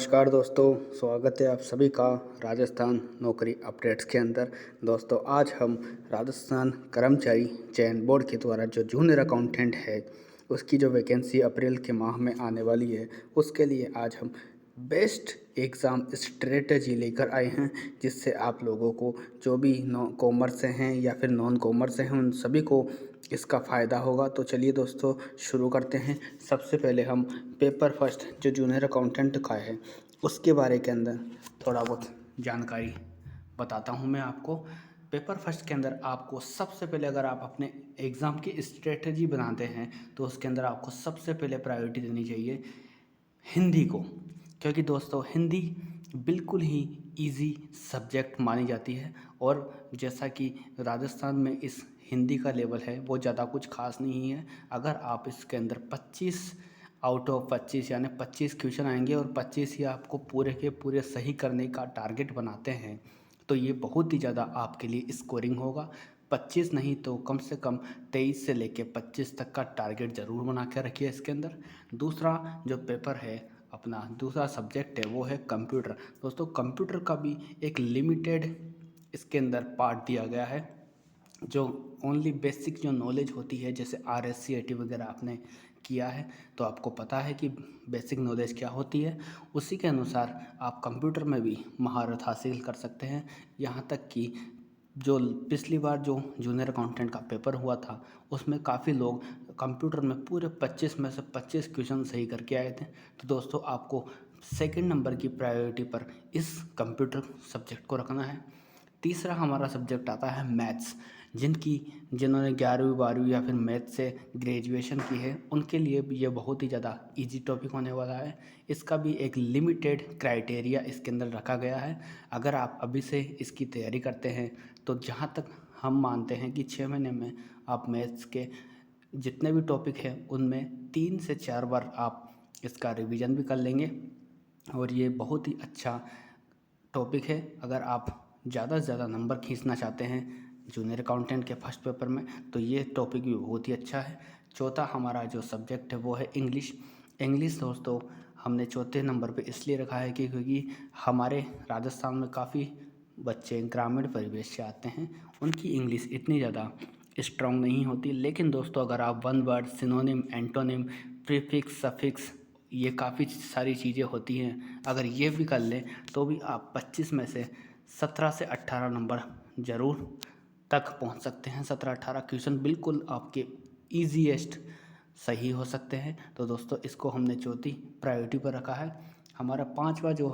नमस्कार दोस्तों, स्वागत है आप सभी का राजस्थान नौकरी अपडेट्स के अंदर। दोस्तों आज हम राजस्थान कर्मचारी चयन बोर्ड के द्वारा जो जूनियर अकाउंटेंट है उसकी जो वैकेंसी अप्रैल के माह में आने वाली है उसके लिए आज हम बेस्ट एग्ज़ाम स्ट्रेटजी लेकर आए हैं, जिससे आप लोगों को जो भी कॉमर्स से हैं या फिर नॉन कॉमर्स से हैं उन सभी को इसका फ़ायदा होगा। तो चलिए दोस्तों शुरू करते हैं। सबसे पहले हम पेपर फर्स्ट जो जूनियर अकाउंटेंट का है उसके बारे के अंदर थोड़ा बहुत जानकारी बताता हूं मैं आपको। पेपर फर्स्ट के अंदर आपको सबसे पहले, अगर आप अपने एग्ज़ाम की स्ट्रेटजी बनाते हैं तो उसके अंदर आपको सबसे पहले प्रायोरिटी देनी चाहिए हिंदी को, क्योंकि दोस्तों हिंदी बिल्कुल ही इजी सब्जेक्ट मानी जाती है। और जैसा कि राजस्थान में इस हिंदी का लेवल है वो ज़्यादा कुछ खास नहीं है। अगर आप इसके अंदर 25 आउट ऑफ 25 यानी 25 क्वेश्चन आएंगे और 25 ही आपको पूरे के पूरे सही करने का टारगेट बनाते हैं तो ये बहुत ही ज़्यादा आपके लिए स्कोरिंग होगा। 25 नहीं तो कम से कम 23 से लेके 25 तक का टारगेट ज़रूर बना के रखिए इसके अंदर। दूसरा जो पेपर है, अपना दूसरा सब्जेक्ट है वो है कंप्यूटर। दोस्तों कंप्यूटर का भी एक लिमिटेड इसके अंदर पार्ट दिया गया है, जो ओनली बेसिक जो नॉलेज होती है, जैसे RSCAT वगैरह आपने किया है तो आपको पता है कि बेसिक नॉलेज क्या होती है। उसी के अनुसार आप कंप्यूटर में भी महारत हासिल कर सकते हैं। यहाँ तक कि जो पिछली बार जो जूनियर अकाउंटेंट का पेपर हुआ था उसमें काफ़ी लोग कंप्यूटर में पूरे 25 में से 25 क्वेश्चन सही करके आए थे। तो दोस्तों आपको सेकंड नंबर की प्रायोरिटी पर इस कंप्यूटर सब्जेक्ट को रखना है। तीसरा हमारा सब्जेक्ट आता है मैथ्स। जिन्होंने 11वीं 12वीं या फिर मैथ से ग्रेजुएशन की है उनके लिए भी ये बहुत ही ज़्यादा इजी टॉपिक होने वाला है। इसका भी एक लिमिटेड क्राइटेरिया इसके अंदर रखा गया है। अगर आप अभी से इसकी तैयारी करते हैं तो जहाँ तक हम मानते हैं कि 6 महीने में आप मैथ्स के जितने भी टॉपिक हैं उनमें 3 से 4 बार आप इसका रिवीजन भी कर लेंगे और ये बहुत ही अच्छा टॉपिक है। अगर आप ज़्यादा से ज़्यादा नंबर खींचना चाहते हैं जूनियर अकाउंटेंट के फर्स्ट पेपर में तो ये टॉपिक भी बहुत ही अच्छा है। चौथा हमारा जो सब्जेक्ट है वो है इंग्लिश। इंग्लिश दोस्तों हमने चौथे नंबर पे इसलिए रखा है कि क्योंकि हमारे राजस्थान में काफ़ी बच्चे ग्रामीण परिवेश से आते हैं, उनकी इंग्लिश इतनी ज़्यादा स्ट्रॉन्ग नहीं होती। लेकिन दोस्तों अगर आप one word, synonym, antonym, prefix, suffix, ये काफ़ी सारी चीज़ें होती हैं, अगर ये भी कर लें तो भी आप 25 में से 17 से 18 नंबर ज़रूर तक पहुंच सकते हैं। 17-18 क्वेश्चन बिल्कुल आपके ईजीएस्ट सही हो सकते हैं। तो दोस्तों इसको हमने चौथी प्रायोरिटी पर रखा है। हमारा पांचवा जो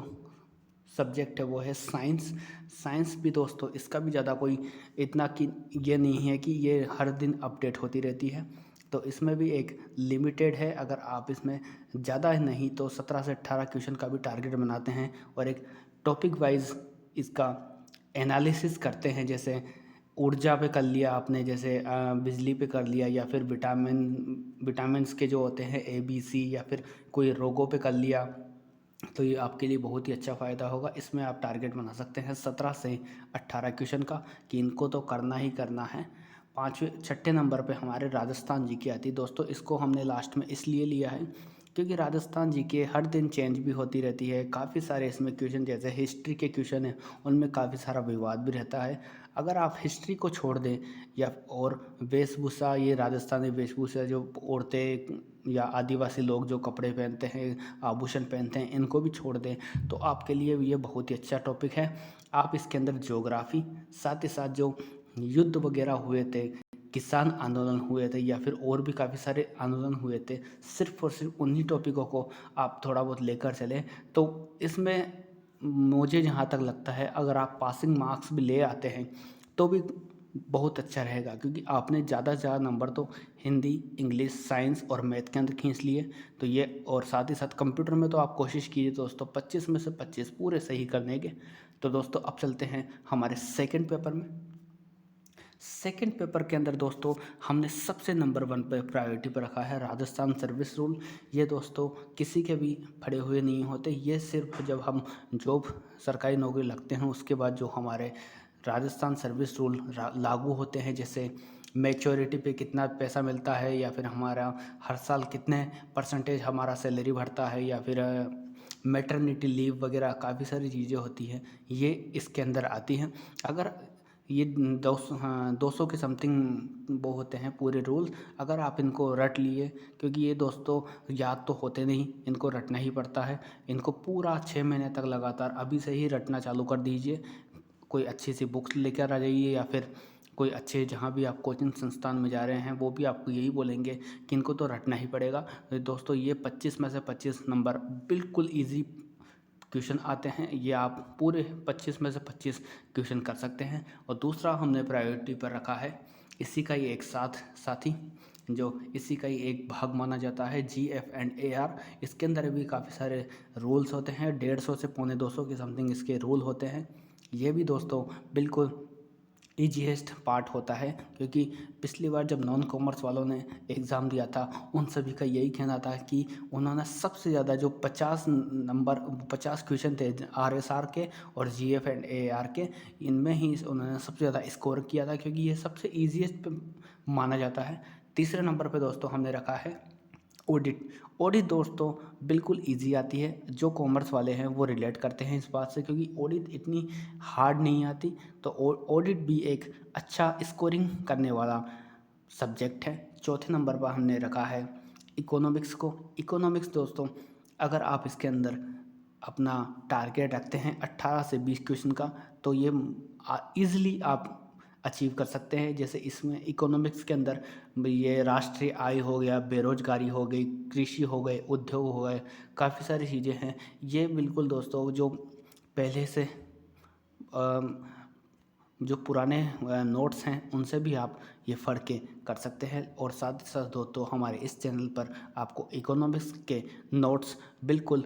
सब्जेक्ट है वो है साइंस। साइंस भी दोस्तों इसका भी ज़्यादा कोई इतना कि ये नहीं है कि ये हर दिन अपडेट होती रहती है, तो इसमें भी एक लिमिटेड है। अगर आप इसमें ज़्यादा नहीं तो 17 से 18 क्वेश्चन का भी टारगेट बनाते हैं और एक टॉपिक वाइज इसका एनालिसिस करते हैं, जैसे ऊर्जा पे कर लिया आपने, जैसे बिजली पे कर लिया, या फिर विटामिन्स के जो होते हैं ABC, या फिर कोई रोगों पे कर लिया, तो ये आपके लिए बहुत ही अच्छा फ़ायदा होगा। इसमें आप टारगेट बना सकते हैं 17 से 18 क्वेश्चन का कि इनको तो करना ही करना है। छठे नंबर पे हमारे राजस्थान जी के आती है। दोस्तों इसको हमने लास्ट में इसलिए लिया है क्योंकि राजस्थान जी के हर दिन चेंज भी होती रहती है। काफ़ी सारे इसमें क्वेश्चन, जैसे हिस्ट्री के क्वेश्चन हैं उनमें काफ़ी सारा विवाद भी रहता है। अगर आप हिस्ट्री को छोड़ दें या और वेशभूषा, ये राजस्थानी वेशभूषा जो औरतें या आदिवासी लोग जो कपड़े पहनते हैं, आभूषण पहनते हैं, इनको भी छोड़ दें तो आपके लिए ये बहुत ही अच्छा टॉपिक है। आप इसके अंदर ज्योग्राफी, साथ ही साथ जो युद्ध वगैरह हुए थे, किसान आंदोलन हुए थे, या फिर और भी काफ़ी सारे आंदोलन हुए थे, सिर्फ और सिर्फ उन्हीं टॉपिकों को आप थोड़ा बहुत लेकर चलें तो इसमें मुझे जहाँ तक लगता है अगर आप पासिंग मार्क्स भी ले आते हैं तो भी बहुत अच्छा रहेगा, क्योंकि आपने ज़्यादा से ज़्यादा नंबर तो हिंदी, इंग्लिश, साइंस और मैथ के अंदर खींच लिए। तो ये, और साथ ही साथ कंप्यूटर में तो आप कोशिश कीजिए दोस्तों 25 में से 25 पूरे सही करने के। तो दोस्तों अब चलते हैं हमारे सेकंड पेपर में। सेकंड पेपर के अंदर दोस्तों हमने सबसे नंबर 1 पे प्रायोरिटी पर रखा है राजस्थान सर्विस रूल। ये दोस्तों किसी के भी पढ़े हुए नहीं होते, ये सिर्फ जब हम जॉब सरकारी नौकरी लगते हैं उसके बाद जो हमारे राजस्थान सर्विस रूल लागू होते हैं, जैसे मैच्योरिटी पे कितना पैसा मिलता है, या फिर हमारा हर साल कितने परसेंटेज हमारा सैलरी बढ़ता है, या फिर मैटरनिटी लीव वगैरह काफ़ी सारी चीज़ें होती हैं, ये इसके अंदर आती हैं। अगर ये 200 के समथिंग वो होते हैं पूरे रूल। अगर आप इनको रट लिए, क्योंकि ये दोस्तों याद तो होते नहीं, इनको रटना ही पड़ता है। इनको पूरा 6 महीने तक लगातार अभी से ही रटना चालू कर दीजिए। कोई अच्छी सी बुक्स लेकर आ जाइए, या फिर कोई अच्छे जहाँ भी आप कोचिंग संस्थान में जा रहे हैं वो भी आपको यही बोलेंगे कि इनको तो रटना ही पड़ेगा। तो दोस्तों ये 25 में से 25 नंबर बिल्कुल ईजी क्वेश्चन आते हैं। ये आप पूरे 25 में से 25 क्वेश्चन कर सकते हैं। और दूसरा हमने प्रायोरिटी पर रखा है इसी का ही एक साथी, जो इसी का ही एक भाग माना जाता है, GF&AR। इसके अंदर भी काफ़ी सारे रूल्स होते हैं, 150 से पौने 200 के समथिंग इसके रूल होते हैं। ये भी दोस्तों बिल्कुल ईजीएस्ट पार्ट होता है, क्योंकि पिछली बार जब नॉन कॉमर्स वालों ने एग्ज़ाम दिया था उन सभी का यही कहना था कि उन्होंने सबसे ज़्यादा जो 50 क्वेश्चन थे RSR के और GF&AR के, इनमें ही उन्होंने सबसे ज़्यादा स्कोर किया था, क्योंकि ये सबसे ईजीएस्ट माना जाता है। तीसरे नंबर पे दोस्तों हमने रखा है ऑडिट दोस्तों बिल्कुल इजी आती है। जो कॉमर्स वाले हैं वो रिलेट करते हैं इस बात से, क्योंकि ऑडिट इतनी हार्ड नहीं आती। तो ऑडिट भी एक अच्छा स्कोरिंग करने वाला सब्जेक्ट है। चौथे नंबर पर हमने रखा है इकोनॉमिक्स को। इकोनॉमिक्स दोस्तों अगर आप इसके अंदर अपना टारगेट रखते हैं 18 से 20 क्वेश्चन का, तो ये ईज़िली आप अचीव कर सकते हैं। जैसे इसमें इकोनॉमिक्स के अंदर ये राष्ट्रीय आय हो गया, बेरोजगारी हो गई, कृषि हो गए, उद्योग हो गए, काफ़ी सारी चीज़ें हैं। ये बिल्कुल दोस्तों जो पहले से जो पुराने नोट्स हैं उनसे भी आप ये पढ़ के कर सकते हैं। और साथ ही साथ दोस्तों हमारे इस चैनल पर आपको इकोनॉमिक्स के नोट्स बिल्कुल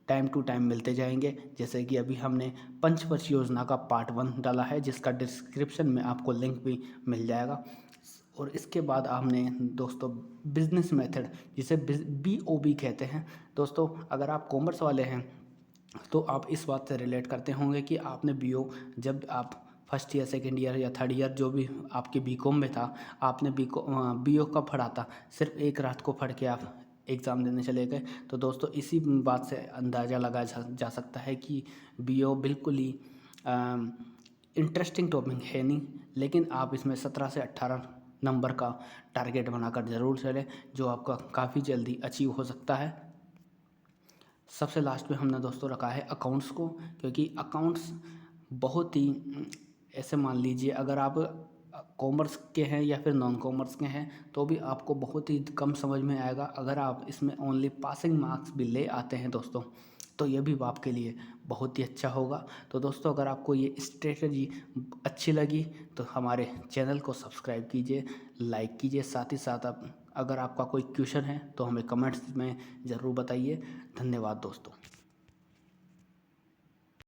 टाइम टू टाइम मिलते जाएंगे। जैसे कि अभी हमने पंचवर्ष योजना का पार्ट 1 डाला है, जिसका डिस्क्रिप्शन में आपको लिंक भी मिल जाएगा। और इसके बाद हमने दोस्तों बिजनेस मेथड, जिसे BOB कहते हैं। दोस्तों अगर आप कॉमर्स वाले हैं तो आप इस बात से रिलेट करते होंगे कि आपने जब आप फर्स्ट ईयर, सेकेंड ईयर या थर्ड ईयर जो भी आपके BCom में था, आपने BO कब पढ़ा था? सिर्फ एक रात को पढ़ के आप एग्ज़ाम देने चले गए। तो दोस्तों इसी बात से अंदाज़ा लगाया जा सकता है कि BO बिल्कुल ही इंटरेस्टिंग टॉपिक है नहीं, लेकिन आप इसमें 17 से 18 नंबर का टारगेट बनाकर ज़रूर चलें, जो आपका काफ़ी जल्दी अचीव हो सकता है। सबसे लास्ट में हमने दोस्तों रखा है अकाउंट्स को, क्योंकि अकाउंट्स बहुत ही ऐसे मान लीजिए अगर आप कॉमर्स के हैं या फिर नॉन कॉमर्स के हैं तो भी आपको बहुत ही कम समझ में आएगा। अगर आप इसमें ओनली पासिंग मार्क्स भी ले आते हैं दोस्तों, तो ये भी आपके लिए बहुत ही अच्छा होगा। तो दोस्तों अगर आपको ये स्ट्रेटजी अच्छी लगी तो हमारे चैनल को सब्सक्राइब कीजिए, लाइक कीजिए। साथ ही साथ आप अगर आपका कोई क्वेश्चन है तो हमें कमेंट्स में ज़रूर बताइए। धन्यवाद दोस्तों।